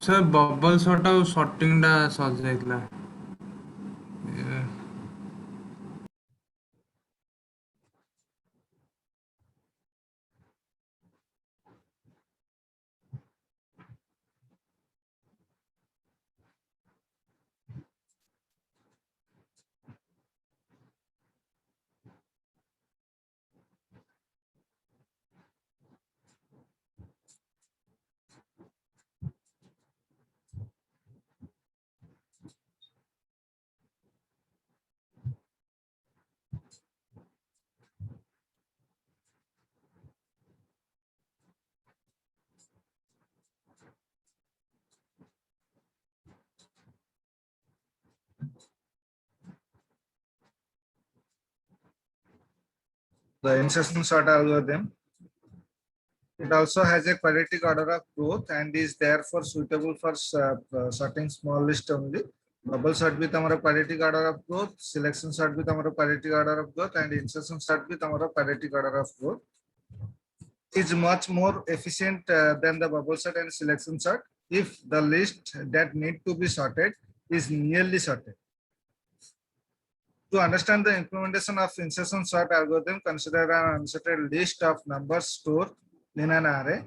Sir bubble shot और shooting टा सज जाइतला The insertion sort algorithm, it also has a quadratic order of growth and is therefore suitable for sorting small list only. Bubble sort with our quadratic order of growth, selection sort with our quadratic order of growth, and insertion sort with our quadratic order of growth is much more efficient than the bubble sort and selection sort if the list that need to be sorted is nearly sorted. To understand the implementation of insertion sort algorithm, consider an unsorted list of numbers stored in an array.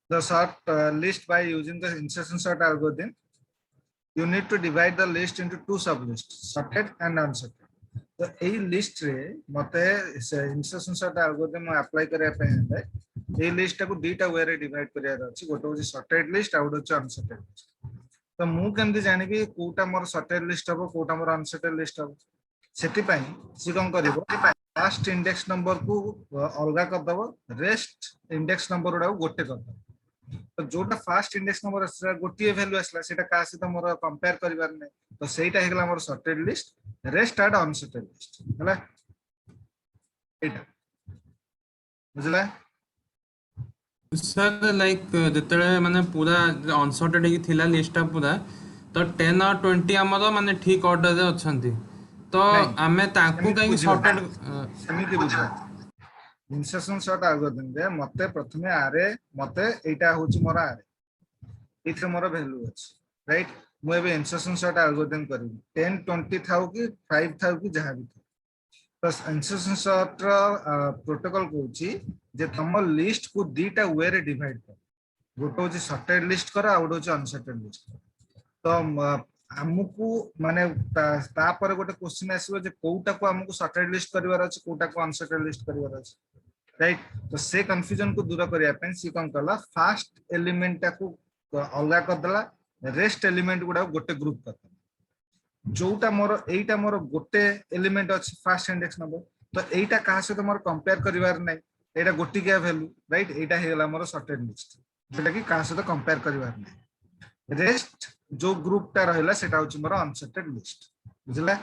The sort list by using the insertion sort algorithm, you need to divide the list into two sublists, sorted and unsorted. तो यही list रे मते insertion sort algorithm apply करिया पे हेले ए list को दुईटा वे रे डिवाइड करिया अछि गोटे होची सॉर्टेड लिस्ट आउट होची अनसॉर्टेड लिस्ट तो मु केमति जानिबी कोटा मोर सॉर्टेड लिस्ट हबो कोटा मोर अनसॉर्टेड लिस्ट हबो सेति पई सी कोन करिवो फर्स्ट इंडेक्स नंबर को अलगा कर दबो रेस्ट इंडेक्स नंबर उडा गोटे कर दबो तो जोटा फर्स्ट इंडेक्स नंबर असला गोटिए वैल्यू असला सेटा का सहित मोर कंपेयर करिवार नै तो सेटा हेगला मोर सॉर्टेड लिस्ट रेस्ट आड अनसॉर्टेड लिस्ट हला एटा बुझला सर लाइक जेतले माने पूरा अनसॉर्टेड की थिला लिस्ट पूरा तो 10 और 20 हमर माने ठीक ऑर्डर रे अछंती तो आमे ताकू काई सॉर्टेड समिति बुझा इंसर्शन सॉर्ट एल्गोरिथम रे मते प्रथमे आरे मते एटा होची मोर आरे इथे मोर वैल्यू अछि राइट मु एबे इंसर्शन सॉर्ट एल्गोरिथम करिवि 10 20 थाउ कि 5 थाउ कि जहा भी तो इंसर्शन सॉर्ट प्रोटोकॉल कहूची जे तम लिस्ट को दीटा वे रे डिवाइड कर गोटे होची सॉर्टेड लिस्ट कर आउट होची अनसॉर्टेड लिस्ट तो हमकू माने ता पर गोटे क्वेश्चन आसीबो जे कोउटा को हमकू सॉर्टेड लिस्ट करिवार अछि कोउटा को अनसॉर्टेड लिस्ट करिवार अछि राइट तो से कंफ्यूजन को दूर करिया पे सी कोन कला फर्स्ट एलिमेंट ता को अलगा कर दला रेस्ट एलिमेंट गुडा गोटे ग्रुप कर जोटा मोर एटा मोर गोटे एलिमेंट अछि फर्स्ट इंडेक्स नंबर तो एटा कहा से तो मोर कंपेयर करिवार नै एटा गोटी के वैल्यू राइट एटा हेला मोर सॉर्टेड लिस्ट जेटा कि कहा से तो कंपेयर करिवार नै रेस्ट जो ग्रुप ता रहला सेटा होची मोर अनसॉर्टेड लिस्ट बुझला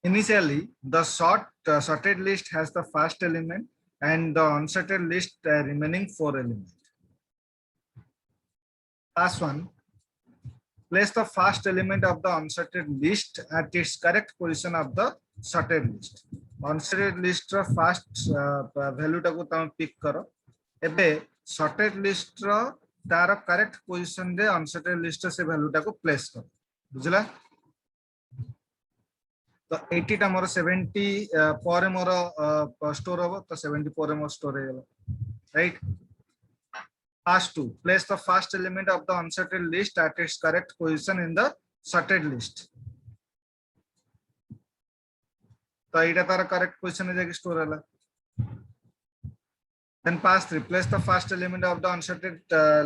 initially the sorted list has the first element and the unsorted list remaining 4 elements. Last one, place the first element of the unsorted list at its correct position of the sorted list. Unsorted list ro first value ta ko tam pick karo ebe sorted list ro तार correct position रे unsorted list से value टा को place कर बुझला तो 80 टा मोर 70 पर मोर स्टोर हो तो 70 पर मोर स्टोर हे गेला right first to place the first element of the unsorted list at its correct position in the sorted list तो एटा तार करेक्ट पोजीशन में जाके स्टोर होला then pass 3 place the first element of the unsorted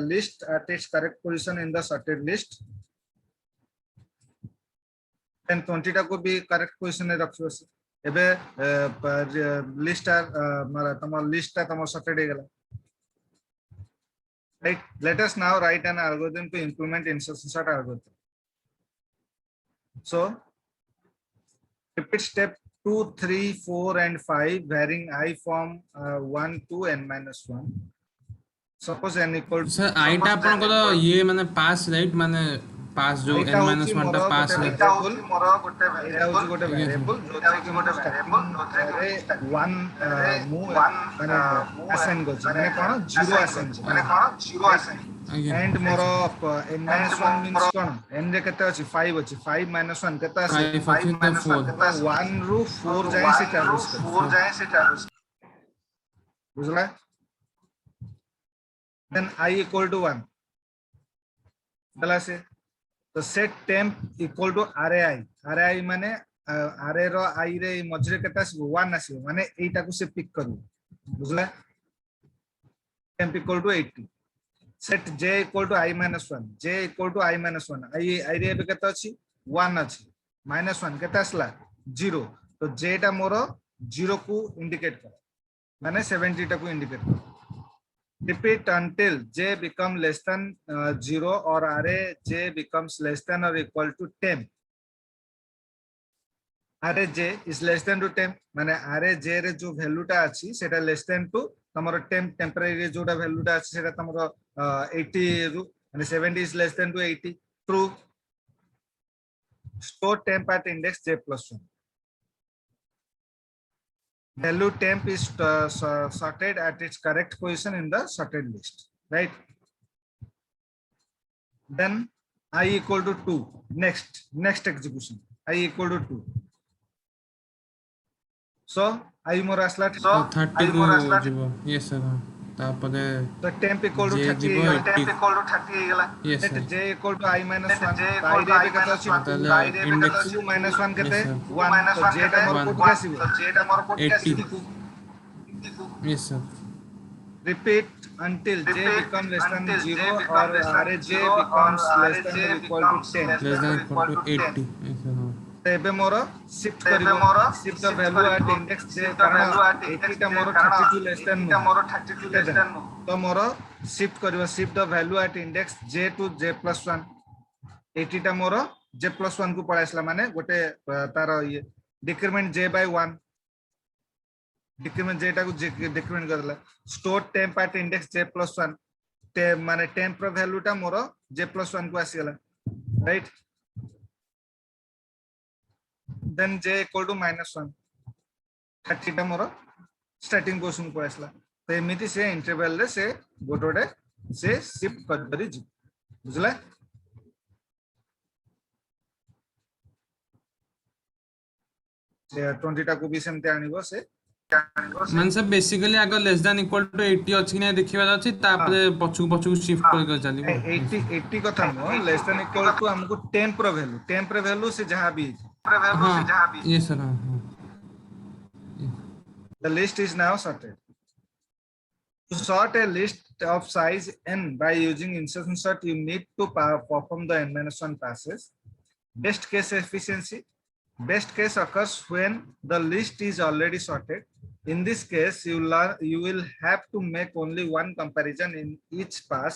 list at its correct position in the sorted list then 20 टा को भी correct position में रखियो एबे लिस्ट मारा तमर लिस्ट तमर सॉर्टेड हे गेला right let us now write an algorithm to implement insertion sort algorithm so repeat step 2 3 4 and 5 varying I from 1 to n minus 1 suppose n equal sir आईटा अपन को ये माने पास राइट माने पास जो एटा n होची - 1 मोर टा पास गोटे है। एटा होची मोर गोटे ठीक है वेरिएबल जोथे कि मोर स्टार्टिंग रे 1 मु माने असाइन करछि माने कोन 0 असाइन करछि आगे and more n - 1 means cone n रे केते अछि 5 अछि 5 - 1 केते आसे 5 ଅଛି ତ 4 1 रु 4 जाय से ट्रावर्स कर बुझला देन I equal to 1 बला से तो set temp equal to array माने आरए रो आई रे मझरे केता 1 आसी माने एटा को से पिक करू बुझला temp equal to 80 set j equal to I - 1 j equal to I - 1 I रे केता अछि 1 अछि -1 केता असला 0 तो जे टा मोर 0 को इंडिकेट कर माने 70 टा को इंडिकेट कर repeat until j become less than 0 or array j becomes less than or equal to 10 array j is less than to 10 माने array j रे जो वैल्यू टा अछि सेटा लेस देन टू तमरो 10 टेम्परेरी जोटा वैल्यू टा अछि सेटा तमरो 80 रु माने 70 is less than to 80 true store temp at index j plus 1 value temp is sorted at its correct position in the sorted list right then I equal to 2 next execution I equal to 2 so I more asla तो 30 को जीवो yes sir तापरे so temp equal to जे 30 जीवो 80 yes set sir j equal to I minus 1 I रे भी कतो छी ताले इंडेक्स 2 minus 1 केते Yes, sir. 1 तो j टा मोर 1 कोट आसीबो 80 yes sir repeat until j become less than 0 or array j becomes less than or equal to 10 less than equal to 80 yes sir एबे मोर शिफ्ट करिवो shift the value at index j कारण 80 टा मोर 32 लेस देन तो मोर shift करिवो shift the value at index j to j plus 1 80 टा मोर j plus 1 को पळाइसला माने गोटे तार ये decrement j by 1 decrement j टा को डिक्रीमेंट करला store temp at index j plus 1 टेम माने टेम्प रो वैल्यू टा मोर j plus 1 को आसी गला right then j equal to -1 30 टा मोर स्टार्टिंग पोजीशन को आसला तो एमिति से इंटरवल रे से गोटोडे से शिफ्ट कर करी जी बुझला 20 टा को भी सेमते आनिबो से मन सब बेसिकली अगर लेस देन इक्वल टू 80 अछि नै देखिबा अछि तापरे पछु शिफ्ट कर चलिबो 80 कथा no less than equal to हमको टेम्प रो वैल्यू से जहां भी हां ये सर हां the list is now sorted to sort a list of size n by using insertion sort you need to perform the n-1 passes best case efficiency best case occurs when the list is already sorted in this case you will have to make only one comparison in each pass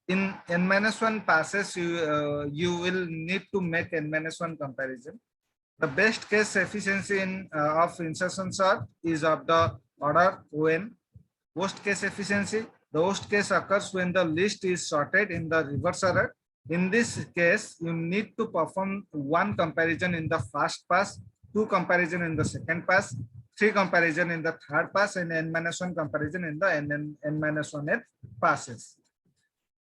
in n-1 passes you will need to make n-1 comparison the best case efficiency of insertion sort is of the order when worst case efficiency the worst case occurs when the list is sorted in the reverse order in this case you need to perform one comparison in the first pass two comparison in the second pass three comparison in the third pass and n-1 comparison in the n-1th passes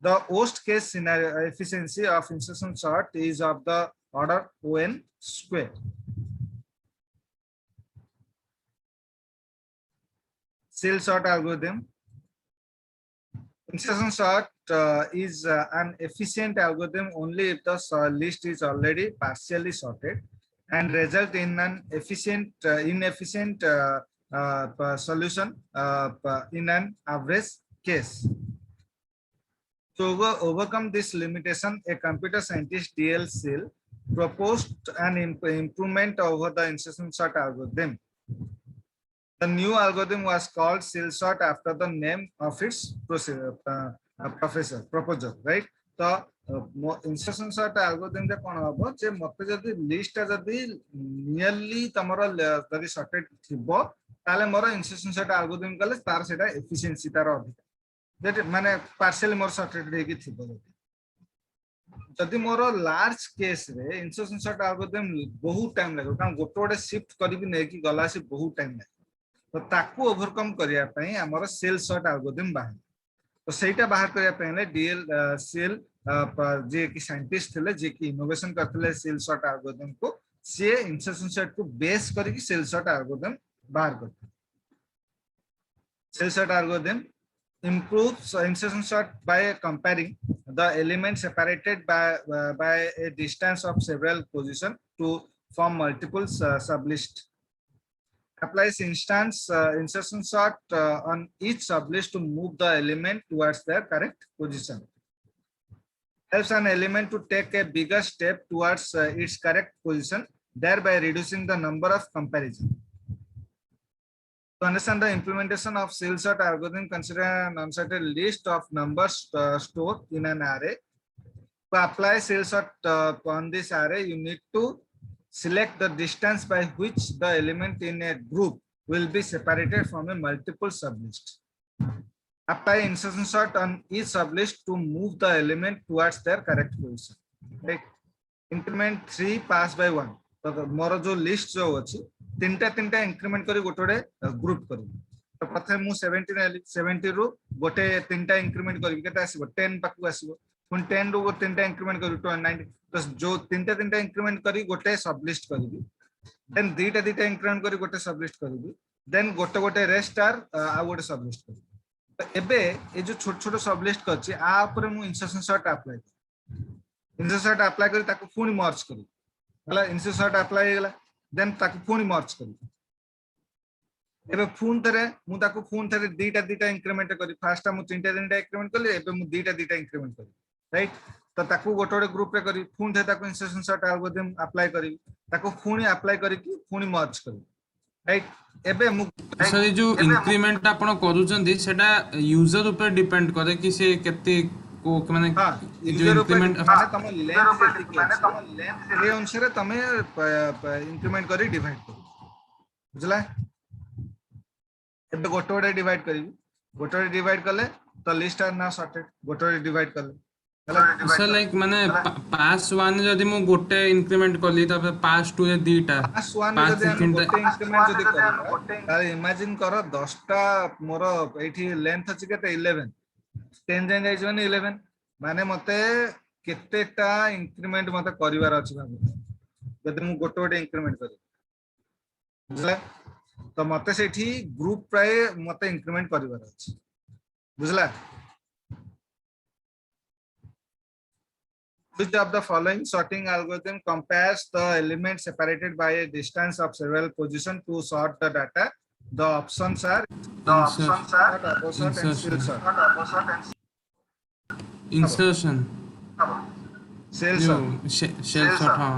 the worst case scenario efficiency of insertion sort is of the order n square cell sort algorithm insertion sort is an efficient algorithm only if the list is already partially sorted and result in an inefficient solution in an average case to overcome this limitation a computer scientist D.L. Seal proposed an improvement over the insertion sort algorithm the new algorithm was called cell sort after the name of its proposer right तो insertion sort algorithm रे कोन हबो जे मते जदी list जदी nearly तमरो जदी sorted थिबो ताले मोर insertion sort algorithm कले तार सेटा एफिशिएंसी तार अधिक जेट माने पार्शियली मोर सॉर्टेड रे की थिबो जदि मोर लार्ज केस रे इंसर्शन सॉर्ट एल्गोरिथम बहुत टाइम लागो कारण गोटे गोटे शिफ्ट करिक नै कि गला से बहुत टाइम लागो तो ताकू ओवरकम करिया पई हमर सेल सॉर्ट एल्गोरिथम बाहर तो सेटा बाहर करिया पई ले डीएल सेल जे कि साइंटिस्ट थे जे कि इनोवेशन करथिले सेल सॉर्ट एल्गोरिथम को से इंसर्शन सॉर्ट को बेस करिक सेल सॉर्ट एल्गोरिथम बाहर करथिले shell sort algorithm improves insertion sort by comparing the elements separated by a distance of several positions to form multiple sublists. Applies insertion sort on each sublist to move the element towards their correct position. Helps an element to take a bigger step towards its correct position, thereby reducing the number of comparisons. To understand the implementation of cell sort algorithm, consider an uncertain list of numbers stored in an array. To apply cell sort on this array, you need to select the distance by which the element in a group will be separated from a multiple sublist. Apply insertion sort on each sublist to move the element towards their correct position. Right? Increment 3 pass by 1. तो मोर जो list जो अछि तीनटा तीनटा increment करी गोटे group करी तो प्रथम मु 70 नेली 70 रु गोटे तीनटा इंक्रीमेंट करी केते आसीबो 10 पाकु आसीबो पुन 10 रु गोटे तीनटा इंक्रीमेंट करी 90 तो जो तीनटा तीनटा इंक्रीमेंट करी गोटे सब लिस्ट करी देन दीटा दीटा इंक्रीमेंट करी गोटे सब लिस्ट करी देन गोटे गोटे रेस्ट आर आ गोटे सब लिस्ट करी तो एबे ए जो छोट छोट सब लिस्ट करछि आ ऊपर मु इंसर्शन सॉर्ट अप्लाई करी ताको पुनी मर्ज करी हला इंसर्शन सॉर्ट अप्लाई गेला देन ताको पुनी मर्ज करी एबे फोन थरे मु ताको फोन थरे दीटा दीटा इंक्रीमेंट करी फर्स्ट मु तीनटा तीनटा इंक्रीमेंट करली एबे मु दीटा दीटा इंक्रीमेंट करी राइट तो ताको गोटे गोटे ग्रुप रे करी फोन थे ताको इंसर्शन सॉर्ट एल्गोरिथम अप्लाई करी ताको फोनी अप्लाई करी कि फोनी मर्ज करी राइट एबे मु सर जो इंक्रीमेंट आपण करूचंदी सेटा यूजर ऊपर डिपेंड करे कि से केते को माने हां जो इंक्रीमेंट माने तम लेंथ ए अनुसार तमे इंक्रीमेंट करी डिवाइड करी बुझला एबे गोटे गोटे डिवाइड करी गोटे गोटे डिवाइड करले तो लिस्ट आर ना सॉर्टेड गोटे गोटे डिवाइड करले सर लाइक माने पास 1 जदी मु गोटे इंक्रीमेंट करली त पास 2 दीटा पास 1 जदी हम गोटे इंक्रीमेंट जदी करला तार इमेजिन करो 10 टा मोर एठी लेंथ अछि केते 11 10 जाय जाय जने 11 माने मते केतेटा इंक्रीमेंट मते करिवार अछि भाबु जदी मु गोटे गोटे इंक्रीमेंट करी बुझला तो मते सेठी ग्रुप प्राय मते इंक्रीमेंट करिवार अछि बुझला which of the following sorting algorithm compares the elements separated by a distance of several positions to sort the data the options are insertion cell sort shell sort हाँ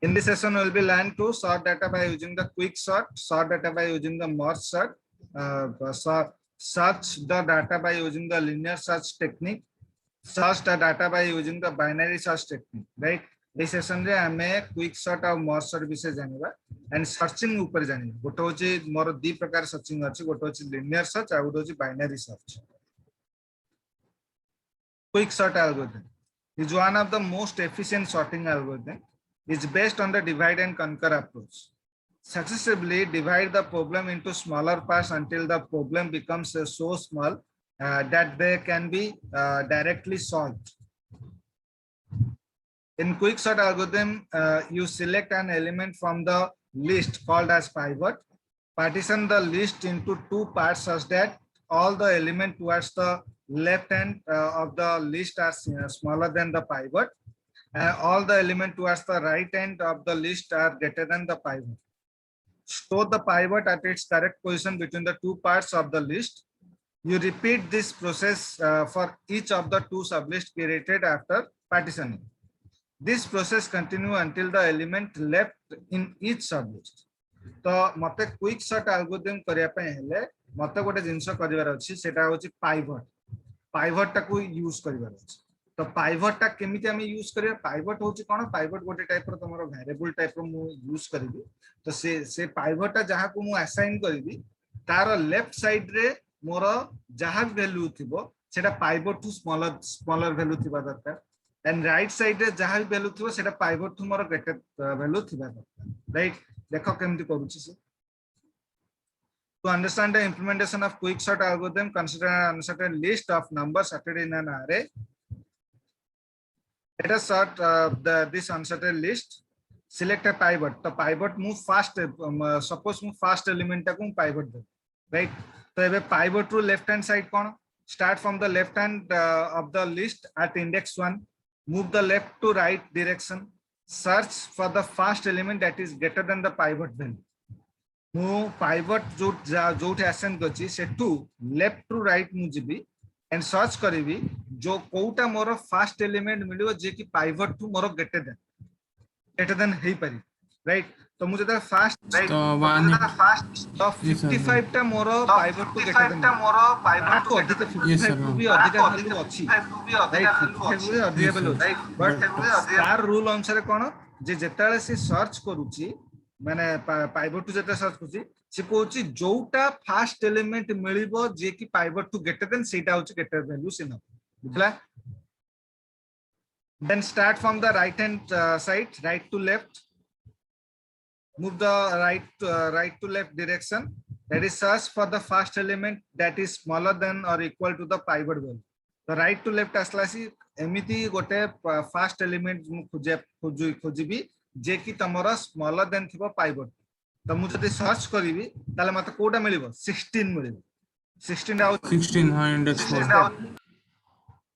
In this session, we will be learned to sort data by using the quick sort data by using the merge sort, search the data by using the linear search technique, search the data by using the binary search technique, right? This session रे हमें quick sort और merge sort विषय जानिबा and searching ऊपर जानिबा गोटे होची मोर दी प्रकार searching अछि गोटे होची linear search आ गोटे होची binary search. Quick sort algorithm is one of the most efficient sorting algorithm. Is based on the divide and conquer approach. Successively divide the problem into smaller parts until the problem becomes so small that they can be directly solved. In quick sort algorithm, you select an element from the list called as pivot, partition the list into two parts such that all the elements towards the left hand of the list are smaller than the pivot. All the elements towards the right end of the list are greater than the pivot. Store the pivot at its correct position between the two parts of the list. You repeat this process for each of the two sublists created after partitioning. This process continues until the element left in each sublist. तो मते quick sort algorithm करिया पे हेले मते गोटे जिंस करिवार अछि सेटा होछि पाइवट पाइवट टाको यूज करिवार अछि तो पाइवट टा केमिति हम यूज करिया पाइवट होची कोन पाइवट गोटे टाइप रो तमरो वेरिएबल टाइप रो मु यूज करबी तो से पाइवट टा जहा को मु असाइन करबी तार लेफ्ट साइड रे मोर जहा वैल्यू थिबो सेटा पाइवट टू स्मॉलर वैल्यू थिबा दरकार एंड राइट साइड रे जहा वैल्यू थिबो सेटा pivot to more greater value थिबा दरकार राइट देखो केमिति करूची से To understand the implementation of quicksort algorithm, consider an uncertain list of numbers sorted in an array. Let us sort this uncertain list. Select a pivot. The pivot move fast. Suppose move fast element taku pivot de. Right. So ebe pivot to left hand side kon. Start from the left hand of the list at index 1. Move the left to right direction. Search for the fast element that is greater than the pivot value. मु pivot जो assign करछि सेटू left to right मु जिबी and search करबी जो कोउटा मोर fast element मिलियो जे कि pivot to more greater than हेई पारि राइट तो मु जदा फास्ट राइट तो 55 टा मोर पाइवट टू ग्रेटर देन अधिक 55 भी अधिक वैल्यू अछि राइट अधिक वैल्यू बट स्टार रूल अनुसार कोन जे जेताले से सर्च करूची माने पाइवट टू जेता सर्च करछि से कहूची जोटा फास्ट एलिमेंट मिलिबो जे कि पाइवट टू ग्रेटर देन सेटा होची ग्रेटर वैल्यू से न बुझला then start from the right hand side right to left move the right to left direction that is search for the first element that is smaller than or equal to the pivot value तो right to left आसलासी एमिति गोटे first element खोजिबी जे कि तमरा smaller than थिबो pivot तो मु जदि सर्च करबी ताले मते कोटा मिलिबो 16 मिलिबो 16 आउट 16 हां इंडेक्स 4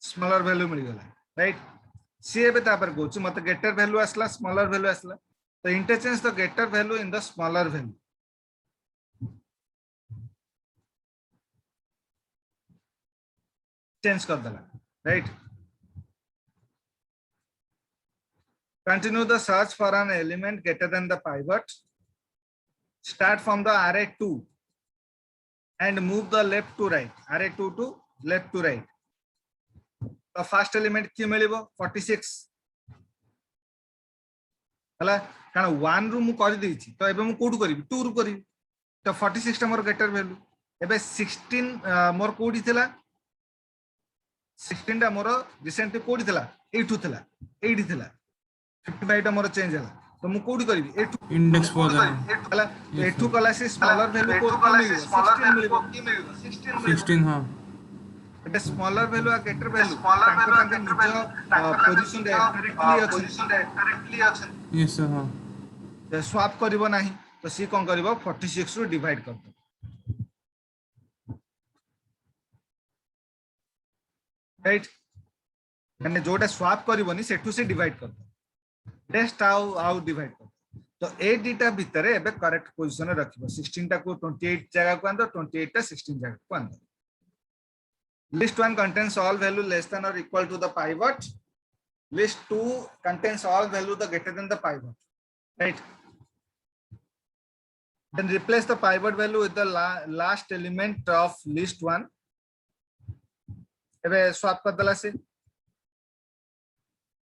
स्मॉलर वैल्यू मिल गला राइट सी एबे तापर गोछु मते ग्रेटर वैल्यू असला स्मॉलर वैल्यू असला तो interchange the greater value in the smaller value change कर दला right Continue the search for an element greater than the pivot. Start from the array 2 and move the left to right. Array 2 to left to right. The first element ki melibo 46. Hala kana 1 ru mu kari deichi to ebe mu kodu karibi 2 ru karibi to 46 ta mor greater value ebe 16 mor kodi thila 16 टा more recently कोडी थला 8 थला 8 थला 55 टा मोर change हला तो मु कोडी करबी 8 इंडेक्स 4 हला 8 कला से स्मॉलर वैल्यू को की मिलिबो 16 हां एटा स्मॉलर वैल्यू आ ग्रेटर वैल्यू पोजीशन डायरेक्टली अछि यस सर हां स्वैप करबो नाही तो सी कोन करबो 46 रु डिवाइड करतो राइट माने जोटा स्वैप करबोनी सेठू से डिवाइड करतो नेक्स्ट आउ डिवाइड करतो तो ए डीटा भीतर एबे करेक्ट पोजीशन रे रखिबो 16 टा को 28 जगह को आंदो 28 टा 16 जगह को आंदो list 1 contains all value less than or equal to the pivot list 2 contains all value the greater than the pivot right then replace the pivot value with the last element of list 1 ebe swap kar dala se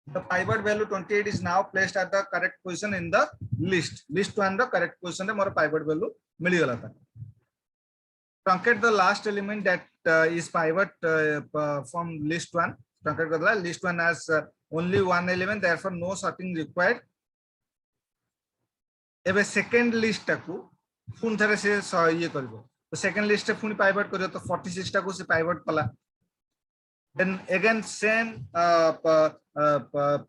the pivot value 28 is now placed at the correct position in the list 1 the correct position re mor pivot value mili gala ta truncate the last element that is pivot from list 1 truncate kar dala list 1 has only one element therefore no sorting required ebe second list ta ku पुन थरे से ये करबो तो second list पुनी pivot करियो तो 46 टा को से पाइवट कला then again same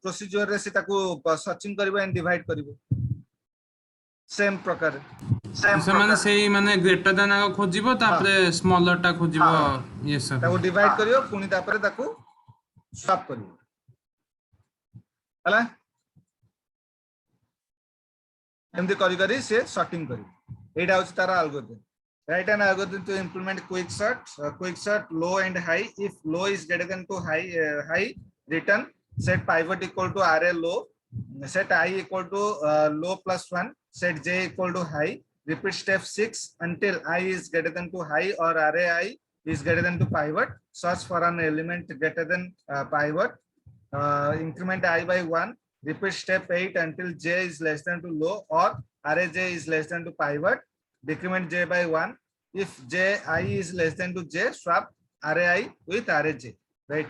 procedure रे से ताको सर्चिंग करबो एंड डिवाइड करबो सेम प्रकार से माने सेही माने ग्रेटर देन आको खोजिबो तापरे स्मॉलर टा खोजिबो यस सर ताको डिवाइड करियो पुनी तापरे ताको स्वैप करियो हला एमदी करी करी से सॉर्टिंग करियो एटा होची तारा algorithm write an algorithm to implement quicksort low and high if low is greater than to high return set pivot equal to array low set I equal to low plus 1 set j equal to high repeat step 6 until I is greater than to high or array I is greater than to pivot, search for an element greater than pivot, increment I by 1, repeat step 8 until j is less than to low, or array j is less than to pivot, decrement j by 1. If j I is less than to j, swap array I with array j, right?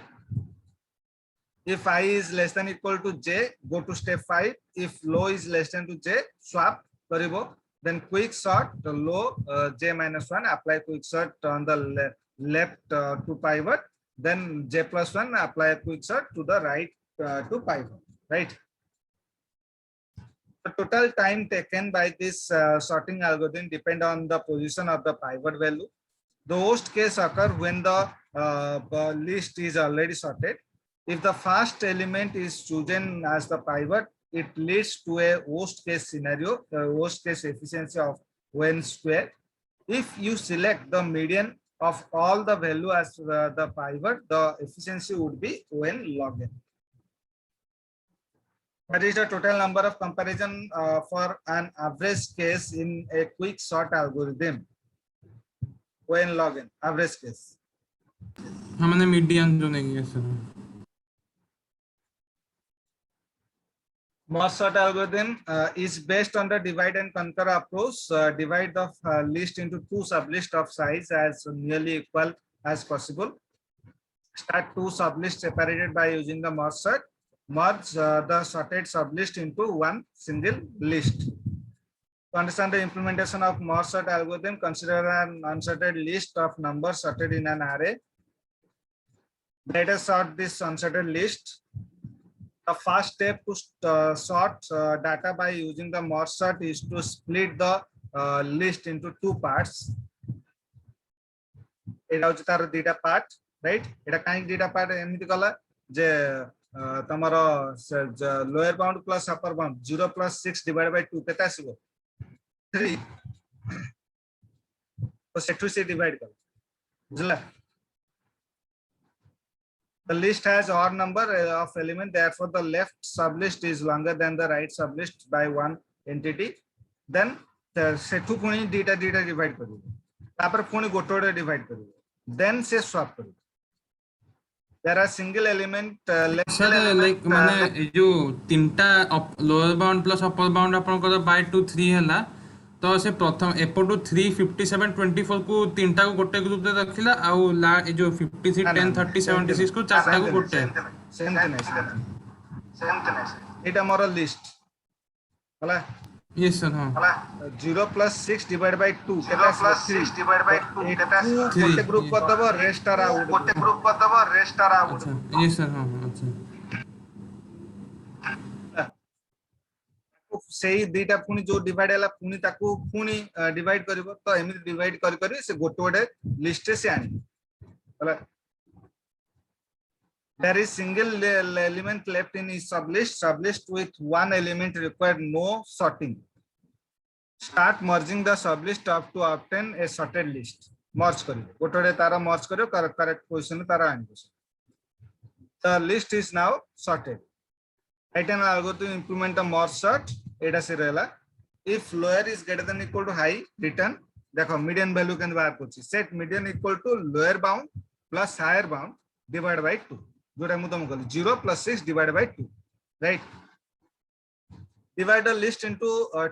If I is less than equal to j, go to step 5. If low is less than to j, swap karibo. Then quick sort the low j minus 1, apply quick sort on the left to pivot. Then j plus 1, apply a quick sort to the right to pivot, right? The total time taken by this sorting algorithm depend on the position of the pivot value. The worst case occur when the list is already sorted. If the first element is chosen as the pivot, it leads to a worst case scenario, the worst case efficiency of n square. If you select the median of all the value as the pivot, the efficiency would be n log n. That is the total number of comparison for an average case in a quick sort algorithm. n log n, average case. हमने median जो नहीं है sir. Merge sort algorithm is based on the divide and conquer approach. Divide the list into two sublists of size as nearly equal as possible. Start two sublists separated by using the merge sort. Merge the sorted sublist into one single list. To understand the implementation of merge sort algorithm, consider an unsorted list of numbers sorted in an array. Let us sort this unsorted list. The first step to sort data by using the merge sort is to split the list into two parts. It is the data part, right? It is kind data part. एमती कला जे तमरो lower bound plus upper bound 0 plus 6 divided by 2 केता आसीबो 3 तो सेठु से divide कर बुझला. The list has odd number of elements, therefore the left sublist is longer than the right sublist by one entity. Then सेठु पुनी data divide करिवो तापर पुनी गोटोडे divide करिवो, then से swap करिवो. There are single element sir like माने जो तीनटा lower bound plus upper bound आपन को bye 2 3 हला तो से प्रथम एपटू 3 57 24 को तीनटा को गोटे ग्रुप रे रखिला आउ ला ए जो 53 10 30 76 को चारटा को गोटे सेम एटा मोर लिस्ट हला. Yes sir. हां 0 plus 6 divided by 2 केता 6 divided by 2 केता गोटे ग्रुप कर दबो रेस्ट आर आउट गोटे ग्रुप कर दबो rest are out. Yes sir. हां अच्छा सेही दुईटा पुनी जो डिवाइड हला पुनी ताकू पुनी डिवाइड करबो तो एमिति डिवाइड करि करि से गोटे गोटे लिस्ट से आनी हला. There is single element left in each sublist with one element required no sorting. Start merging the sublist up to obtain a sorted list. Merge करियो गोटे गोटे तारा merge करियो correct position तारा आनी. The list is now sorted. Write an algorithm implement the merge sort. एटा से रहला. If lower is greater than equal to high, return देखो median value can बाहर करछि. Set median equal to lower bound plus higher bound divided by 2. जोटा मु तुम कहली 0 plus 6 divided by 2, right? Divide the list into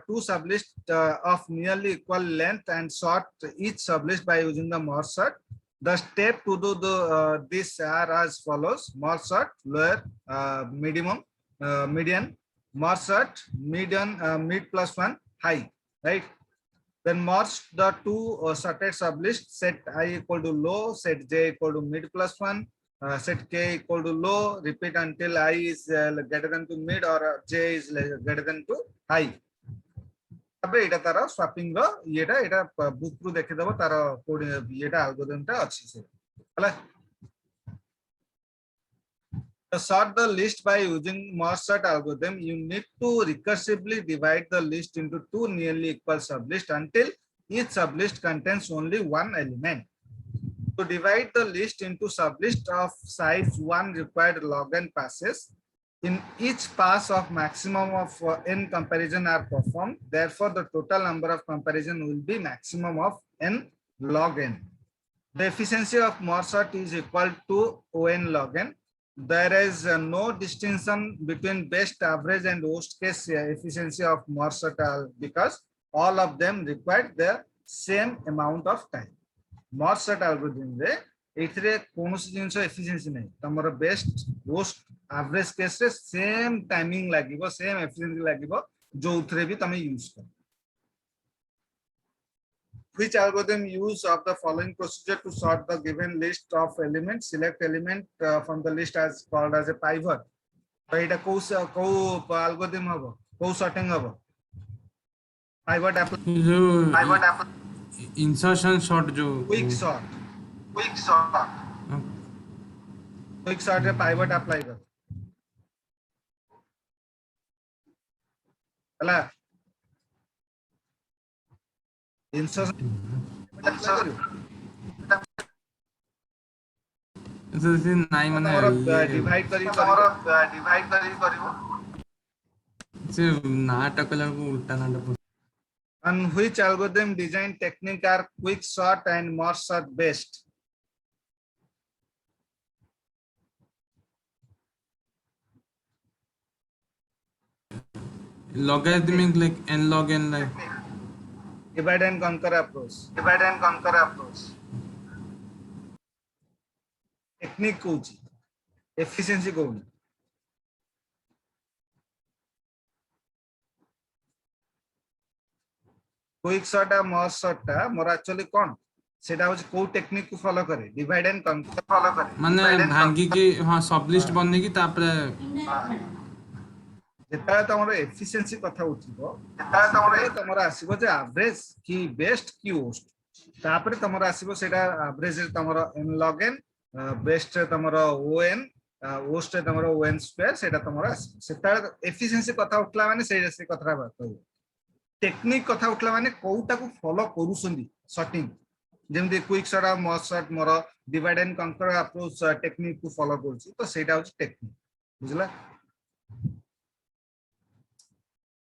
two sublists of nearly equal length and sort each sublist by using the merge sort. The step to do this are as follows: merge sort, lower, minimum, median, merge sort, median, mid plus 1, high, right? Then merge the two sorted sublists. Set I equal to low, set j equal to mid plus 1. Set k equal to low, repeat until I is greater than to mid or j is greater than to high. तबे एटा तारा swapping रो एटा book रु देखि दबो तारा code एटा algorithm ता अछि से हला. To sort the list by using merge sort algorithm, you need to recursively divide the list into two nearly equal sublists until each sublist contains only one element. To divide the list into sublist of size 1 required log n passes. In each pass of maximum of n comparison are performed. Therefore, the total number of comparison will be maximum of n log n. The efficiency of merge sort is equal to O(n) log n. There is no distinction between best, average, and worst case efficiency of merge sort because all of them require the same amount of time. Merge sort algorithm रे एथिरे कोनोसी जिंस efficiency नहीं तमरो best, worst, average case रे same timing लागिबो, same efficiency लागिबो जो उथरे भी तमे use कर. Which algorithm use of the following procedure to sort the given list of elements? Select element from the list as called as a pivot. तो एटा को algorithm हबो, को sorting हबो. Pivot apply. जो Pivot apply. इंसर्शन शॉट जो Quick sort. Quick sort. Quick sort रे pivot apply कर. हला. Insertion. से नाइ माने divide करिवो. से नाटक लागू उल्टा नाटक. And which algorithm design technique are quick sort and merge sort best? Logarithmic like n log n like Divide and conquer approach. Divide and conquer approach. Technique Cauchy, efficiency कौन? Quick sort आ merge sort टा मोर actually कौन? सेटा होची को technique को follow करे, divide and conquer follow करे. माने भांगी की हां सब लिस्ट बनने की तापरे जेता तमरो efficiency कथा उठिबो, जेता तमरो आसीबो जे average की best की worst. तापरे तमरो आसीबो सेटा average रे तमरो n log n, best रे तमरो O(n), worst रे तमरो O(n) square सेटा तमरो आसीबो. सेटा efficiency कथा उठला माने सेटा से कथा बात हो. टेक्निक कथा उठला माने कोउटा को फॉलो करूसंदी सॉर्टिंग. जेमदे क्विक सॉर्ट आ मर्ज सॉर्ट मोर divide and conquer approach technique को फॉलो करछि तो सेटा होछि टेक्निक. बुझला?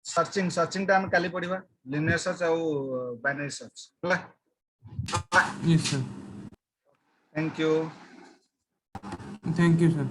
सर्चिंग टा हम काली पढिबा. लिनियर सर्च आ बाइनरी सर्च. होला? Yes sir. Thank you. Thank you sir.